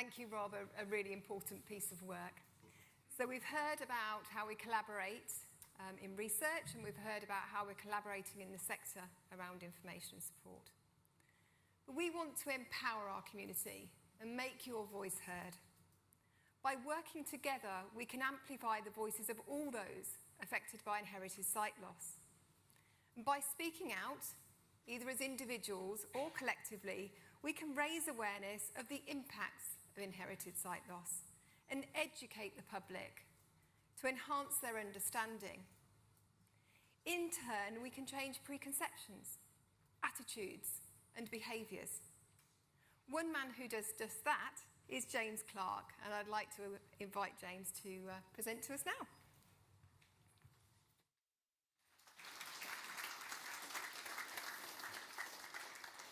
Thank you, Rob, a really important piece of work. So we've heard about how we collaborate in research, and we've heard about how we're collaborating in the sector around information support. But we want to empower our community and make your voice heard. By working together, we can amplify the voices of all those affected by inherited sight loss. And by speaking out, either as individuals or collectively, we can raise awareness of the impacts of inherited sight loss and educate the public to enhance their understanding. In turn, we can change preconceptions, attitudes, and behaviours. One man who does just that is James Clarke, and I'd like to invite James to present to us now.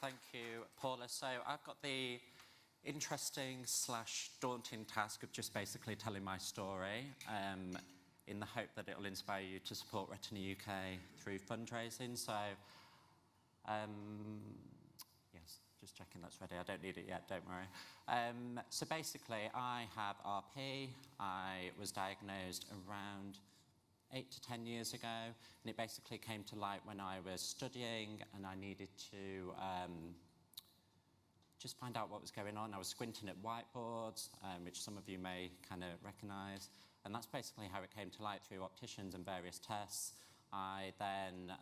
Thank you, Paula. So I've got the interesting / daunting task of just basically telling my story in the hope that it'll inspire you to support Retina UK through fundraising. So, yes, just checking that's ready. I don't need it yet, don't worry. So basically, I have RP. I was diagnosed around 8 to 10 years ago, and it basically came to light when I was studying and I needed to just find out what was going on. I was squinting at whiteboards, which some of you may kind of recognise, and that's basically how it came to light through opticians and various tests. I then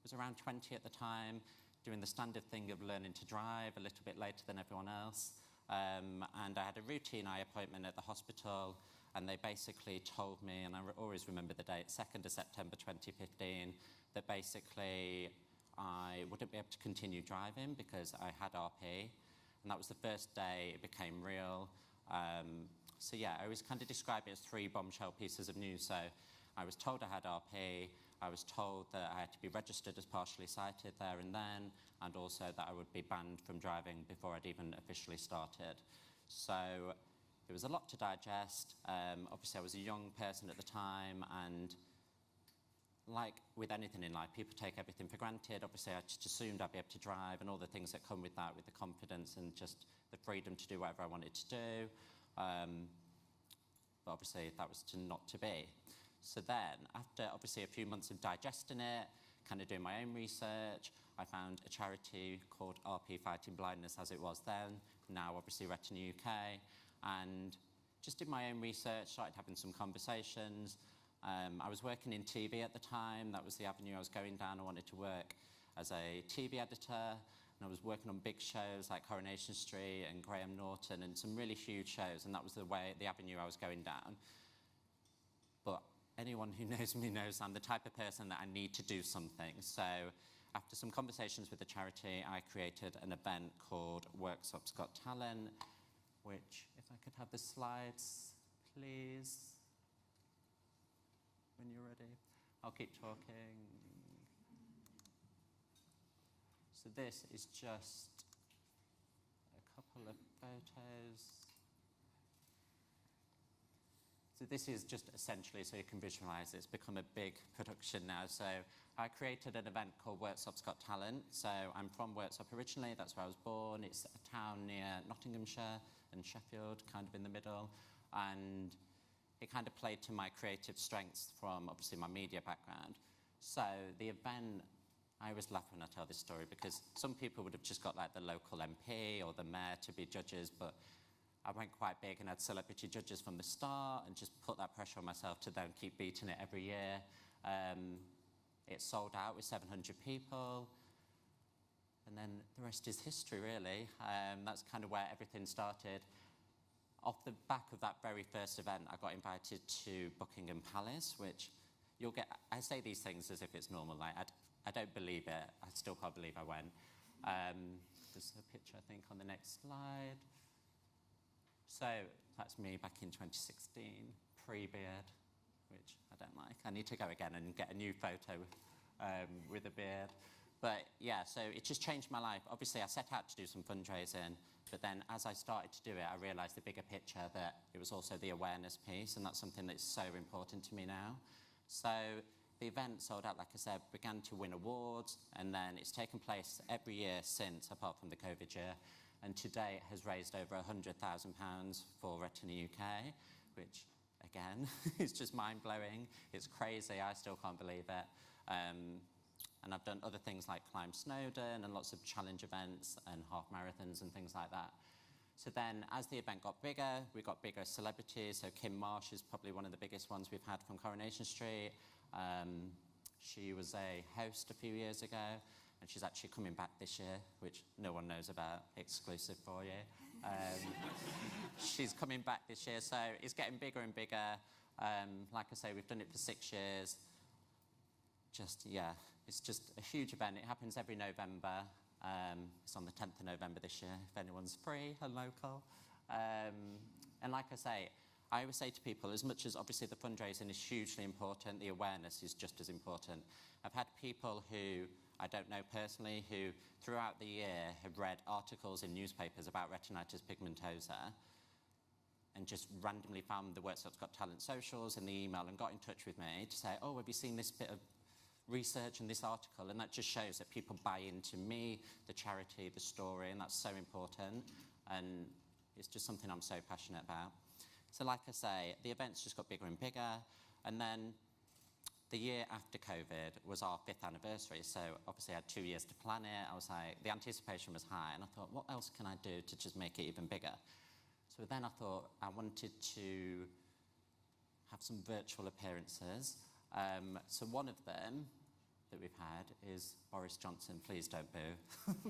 was around 20 at the time, doing the standard thing of learning to drive a little bit later than everyone else, and I had a routine eye appointment at the hospital, and they basically told me, and I always remember the date, 2nd of September 2015, that basically I wouldn't be able to continue driving because I had RP, and that was the first day it became real. So yeah, I always kind of describe it as 3 bombshell pieces of news. So I was told I had RP, I was told that I had to be registered as partially sighted there and then, and also that I would be banned from driving before I'd even officially started. So it was a lot to digest. Obviously, I was a young person at the time, and like with anything in life, people take everything for granted. Obviously, I just assumed I'd be able to drive and all the things that come with that, with the confidence and just the freedom to do whatever I wanted to do. But obviously, that was not to be. So then, after obviously a few months of digesting it, kind of doing my own research, I found a charity called RP Fighting Blindness, as it was then, now obviously Retina UK, and just did my own research, started having some conversations. I was working in TV at the time. That was the avenue I was going down. I wanted to work as a TV editor, and I was working on big shows like Coronation Street and Graham Norton and some really huge shows, and that was the avenue I was going down. But anyone who knows me knows I'm the type of person that I need to do something. So after some conversations with the charity, I created an event called Works Up's Got Talent, which, if I could have the slides, please, when you're ready. I'll keep talking. So this is just a couple of photos. So this is just essentially, so you can visualise, it's become a big production now. So I created an event called Works Up's Got Talent. So I'm from Works Up originally, that's where I was born. It's a town near Nottinghamshire and Sheffield, kind of in the middle. And it kind of played to my creative strengths from obviously my media background. So the event, I always laugh when I tell this story because some people would have just got like the local MP or the mayor to be judges, but I went quite big and had celebrity judges from the start and just put that pressure on myself to then keep beating it every year. It sold out with 700 people. And then the rest is history, really. That's kind of where everything started. Off the back of that very first event, I got invited to Buckingham Palace, which you'll get... I say these things as if it's normal. Like, I don't believe it. I still can't believe I went. There's a picture, I think, on the next slide. So that's me back in 2016, pre-beard, which I don't like. I need to go again and get a new photo with a beard. But yeah, so it just changed my life. Obviously, I set out to do some fundraising, but then as I started to do it, I realised the bigger picture, that it was also the awareness piece, and that's something that's so important to me now. So the event sold out, like I said, began to win awards, and then it's taken place every year since, apart from the COVID year. and to date has raised over £100,000 for Retina UK, which again is just mind-blowing. It's crazy, I still can't believe it. And I've done other things like climb Snowdon and lots of challenge events and half marathons and things like that. So then as the event got bigger, we got bigger celebrities. So Kim Marsh is probably one of the biggest ones we've had from Coronation Street. She was a host a few years ago, and she's actually coming back this year, which no one knows about, exclusive for you. She's coming back this year, so it's getting bigger and bigger. Like I say, we've done it for 6 years. It's just a huge event. It happens every November. It's on the 10th of November this year, if anyone's free and local. And like I say, I always say to people, as much as obviously the fundraising is hugely important, the awareness is just as important. I've had people who I don't know personally who throughout the year have read articles in newspapers about retinitis pigmentosa and just randomly found the Worksop's Got Talent socials in the email and got in touch with me to say, oh, have you seen this bit of research and this article? And that just shows that people buy into me, the charity, the story, and that's so important. And it's just something I'm so passionate about. So like I say, the events just got bigger and bigger. And then the year after COVID was our 5th anniversary. So obviously I had 2 years to plan it. I was like, the anticipation was high. And I thought, what else can I do to just make it even bigger? So then I thought I wanted to have some virtual appearances. So one of them that we've had is Boris Johnson. Please don't boo.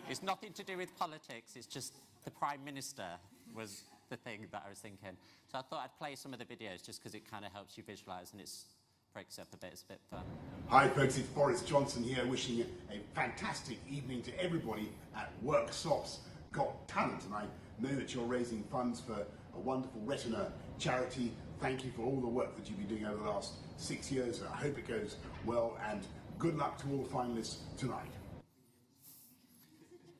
It's nothing to do with politics. It's just the Prime Minister was the thing that I was thinking. So I thought I'd play some of the videos just because it kind of helps you visualise and it breaks up a bit. It's a bit fun. Hi folks, it's Boris Johnson here wishing a fantastic evening to everybody at Worksop's Got Talent. And I know that you're raising funds for a wonderful retina charity. Thank you for all the work that you've been doing over the last 6 years. I hope it goes well, and good luck to all the finalists tonight.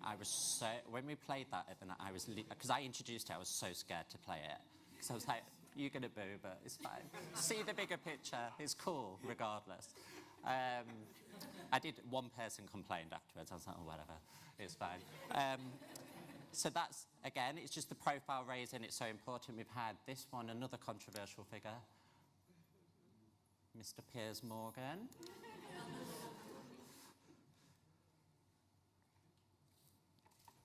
I was so, when we played that event, I was, because I introduced it, I was so scared to play it. Because I was like, you're going to boo, but it's fine. See the bigger picture, it's cool, regardless. I did, one person complained afterwards, I was like, oh, whatever, it's fine. So that's, again, it's just the profile raising, it's so important. We've had this one, another controversial figure, Mr. Piers Morgan.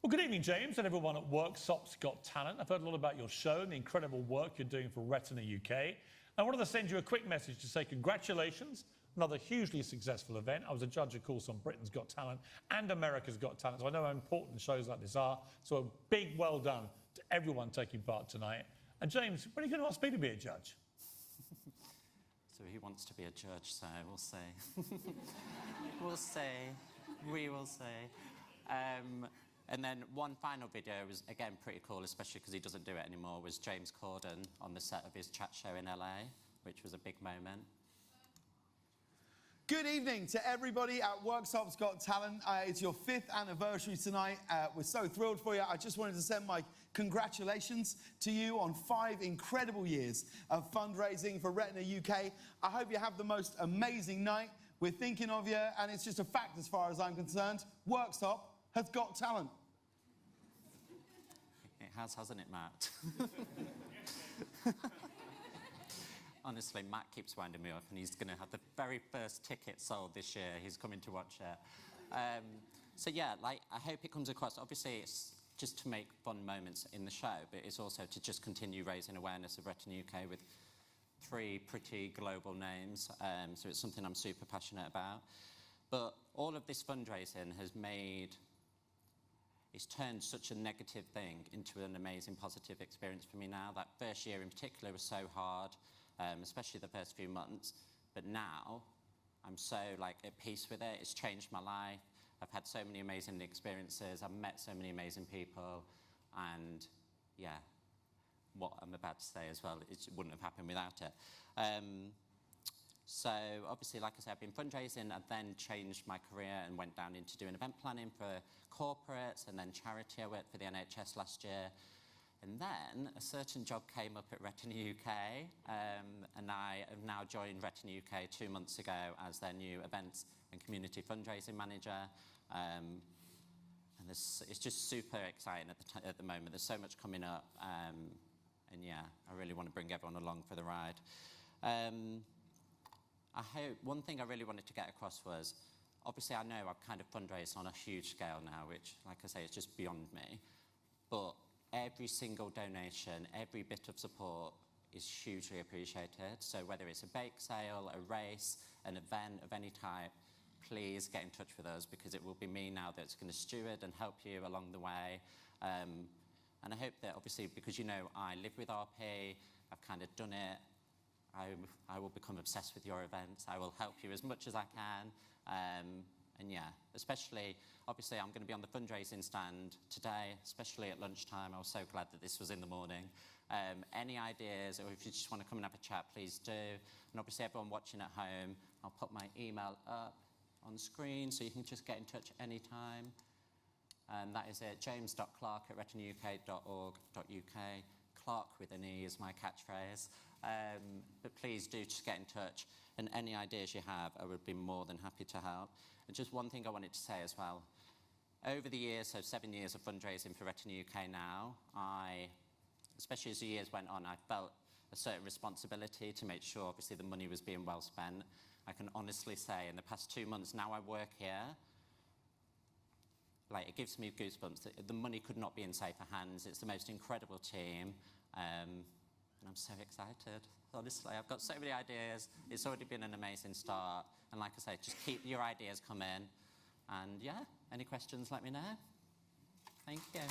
Well, good evening, James, and everyone at Worksop's Got Talent. I've heard a lot about your show and the incredible work you're doing for Retina UK. I wanted to send you a quick message to say congratulations. Another hugely successful event. I was a judge, of course, on Britain's Got Talent and America's Got Talent, so I know how important shows like this are. So a big well done to everyone taking part tonight. And James, when are you going to ask me to be a judge? So he wants to be a judge, so we'll see. We'll see. We will see. And then one final video was, again, pretty cool, especially because he doesn't do it anymore, was James Corden on the set of his chat show in LA, which was a big moment. Good evening to everybody at Worksop's Got Talent. It's your 5th anniversary tonight. We're so thrilled for you. I just wanted to send my congratulations to you on 5 incredible years of fundraising for Retina UK. I hope you have the most amazing night. We're thinking of you, and it's just a fact as far as I'm concerned. Worksop has got talent. It has, hasn't it, Matt? Honestly, Matt keeps winding me up, and he's going to have the very first ticket sold this year. He's coming to watch it. So yeah, like, I hope it comes across. Obviously, it's just to make fun moments in the show, but it's also to just continue raising awareness of Retina UK with 3 pretty global names. So it's something I'm super passionate about. But all of this fundraising has made, it's turned such a negative thing into an amazing positive experience for me now. That first year in particular was so hard, especially the first few months. But now, I'm so at peace with it. It's changed my life. I've had so many amazing experiences. I've met so many amazing people. And yeah, what I'm about to say as well, it wouldn't have happened without it. So obviously, like I said, I've been fundraising. I've then changed my career and went down into doing event planning for corporates and then charity. I worked for the NHS last year. And then a certain job came up at Retina UK, and I have now joined Retina UK 2 months ago as their new events and community fundraising manager. And and it's just super exciting at the moment. There's so much coming up, and yeah, I really want to bring everyone along for the ride. I hope one thing I really wanted to get across was, obviously I know I've kind of fundraised on a huge scale now, which, like I say, is just beyond me. But every single donation, every bit of support is hugely appreciated. So whether it's a bake sale, a race, an event of any type, please get in touch with us, because it will be me now that's going to steward and help you along the way. And I hope that, obviously, because you know I live with RP, I've kind of done it, I will become obsessed with your events. I will help you as much as I can. And yeah, especially, obviously, I'm going to be on the fundraising stand today, especially at lunchtime. I was so glad that this was in the morning. Any ideas, or if you just want to come and have a chat, please do. And obviously, everyone watching at home, I'll put my email up on screen, so you can just get in touch anytime. And that is it, james.clarke@retinauk.org.uk. Clarke with an E is my catchphrase. But please do just get in touch. And any ideas you have, I would be more than happy to help. And just one thing I wanted to say as well. Over the years, so 7 years of fundraising for Retina UK now, especially as the years went on, I felt a certain responsibility to make sure, obviously, the money was being well spent. I can honestly say, in the past 2 months, now I work here, like, it gives me goosebumps. The money could not be in safer hands. It's the most incredible team, and I'm so excited. Honestly, I've got so many ideas. It's already been an amazing start, and like I say, just keep your ideas coming. And yeah, any questions, let me know. Thank you.